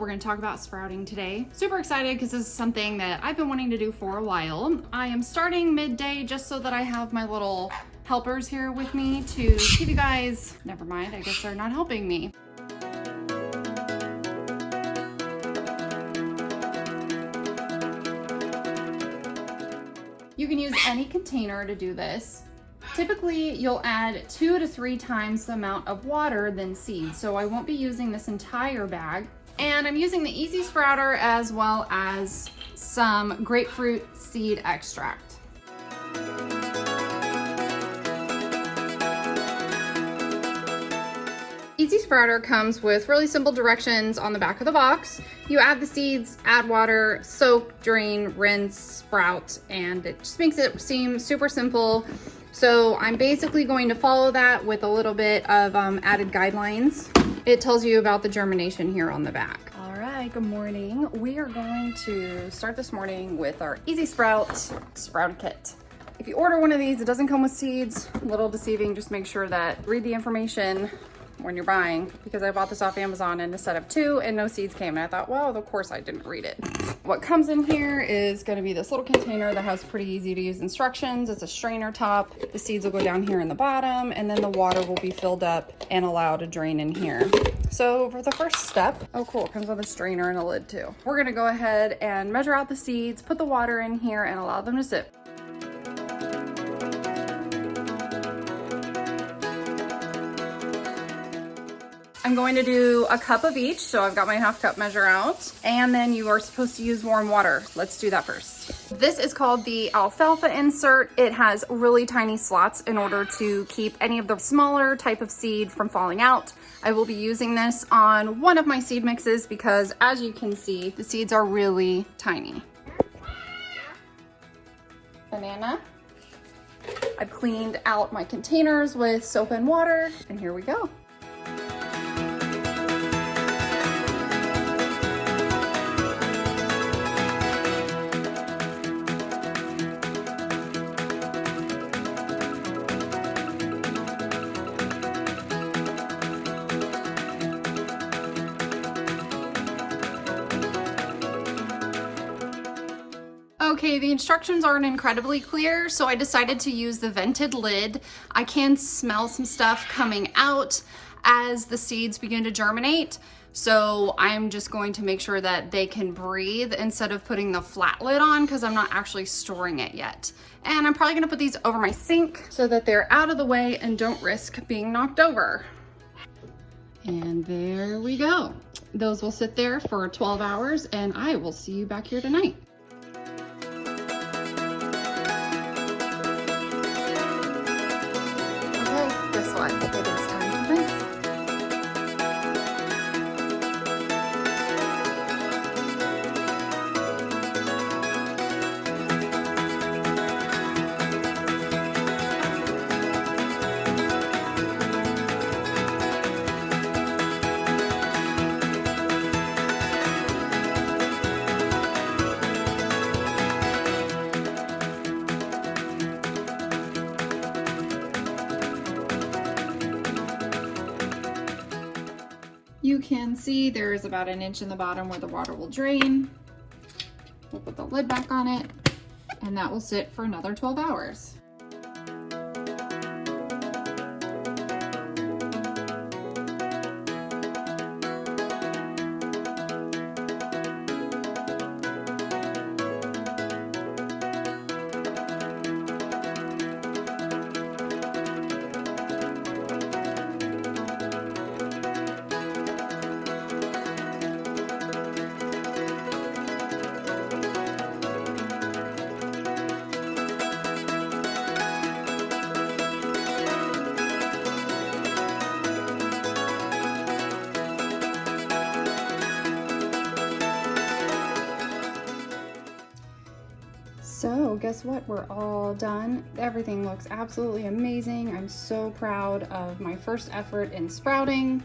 we're going to talk about sprouting today. Super excited because this is something that I've been wanting to do for a while. I am starting midday just so that I have my little helpers here with me to keep you guys, never mind, I guess they're not helping me. You can use any container to do this. Typically, you'll add 2 to 3 times the amount of water than seed, so I won't be using this entire bag. And I'm using the Easy Sprouter as well as some grapefruit seed extract. Easy Sprouter comes with really simple directions on the back of the box. You add the seeds, add water, soak, drain, rinse, sprout, and it just makes it seem super simple. So I'm basically going to follow that with a little bit of added guidelines. It tells you about the germination here on the back. All right, good morning. We are going to start this morning with our Easy Sprout Sprout Kit. If you order one of these, it doesn't come with seeds. A little deceiving, just make sure that read the information when you're buying, because I bought this off Amazon and a set of 2 and no seeds came, and I thought, well, of course I didn't read it. What comes in here is going to be this little container that has pretty easy to use instructions. It's a strainer top. The seeds will go down here in the bottom, and then the water will be filled up and allowed to drain in here. So for the first step, oh cool, it comes with a strainer and a lid too. We're going to go ahead and measure out the seeds, put the water in here, and allow them to sit. I'm going to do a cup of each, so I've got my half cup measure out, and then you are supposed to use warm water. Let's do that first. This is called the alfalfa insert. It has really tiny slots in order to keep any of the smaller type of seed from falling out. I will be using this on one of my seed mixes because, as you can see, the seeds are really tiny. Banana. I've cleaned out my containers with soap and water, and here we go. Okay, the instructions aren't incredibly clear, so I decided to use the vented lid. I can smell some stuff coming out as the seeds begin to germinate, so I'm just going to make sure that they can breathe instead of putting the flat lid on because I'm not actually storing it yet. And I'm probably gonna put these over my sink so that they're out of the way and don't risk being knocked over. And there we go. Those will sit there for 12 hours and I will see you back here tonight. It is time to rinse. You can see there is about 1 inch in the bottom where the water will drain. We'll put the lid back on it, and that will sit for another 12 hours. So guess what? We're all done. Everything looks absolutely amazing. I'm so proud of my first effort in sprouting.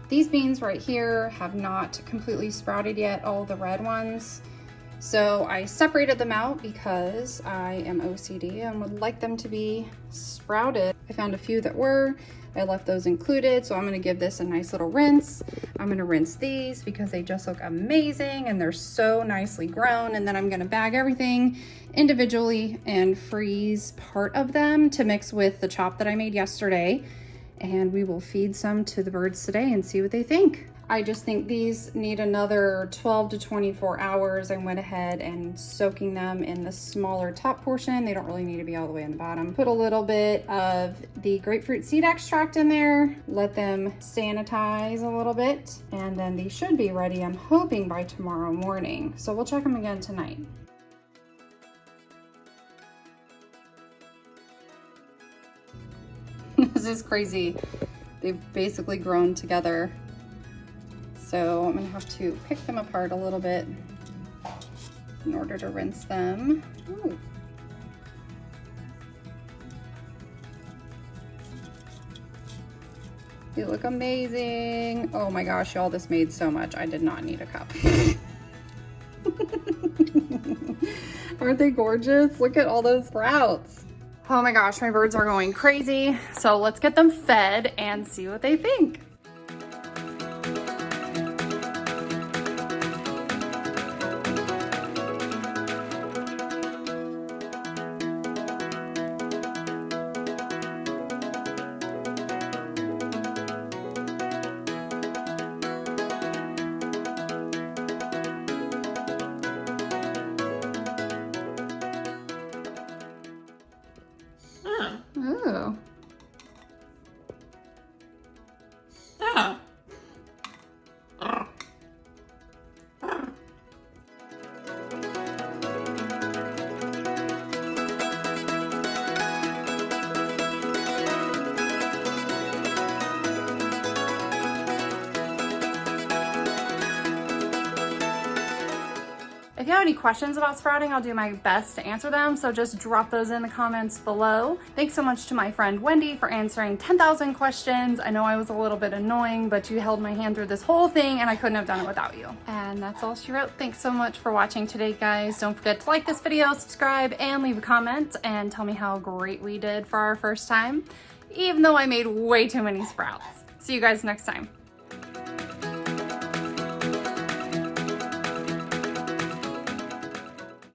These beans right here have not completely sprouted yet, all the red ones. So I separated them out because I am OCD and would like them to be sprouted I found a few that were. I left those included, so I'm gonna give this a nice little rinse. I'm gonna rinse these because they just look amazing and they're so nicely grown. And then I'm gonna bag everything individually and freeze part of them to mix with the chop that I made yesterday. And we will feed some to the birds today and see what they think. I just think these need another 12 to 24 hours. I went ahead and soaking them in the smaller top portion. They don't really need to be all the way in the bottom. Put a little bit of the grapefruit seed extract in there, let them sanitize a little bit, and then these should be ready, I'm hoping, by tomorrow morning. So we'll check them again tonight. This is crazy. They've basically grown together. So I'm gonna have to pick them apart a little bit in order to rinse them. Ooh. They look amazing. Oh my gosh, y'all, this made so much. I did not need a cup. Aren't they gorgeous? Look at all those sprouts. Oh my gosh, my birds are going crazy. So let's get them fed and see what they think. Oh. Ah. If you have any questions about sprouting, I'll do my best to answer them, so just drop those in the comments below. Thanks so much to my friend Wendy for answering 10,000 questions. I know I was a little bit annoying, but you held my hand through this whole thing and I couldn't have done it without you. And that's all she wrote. Thanks so much for watching today, guys. Don't forget to like this video, subscribe, and leave a comment and tell me how great we did for our first time, even though I made way too many sprouts. See you guys next time.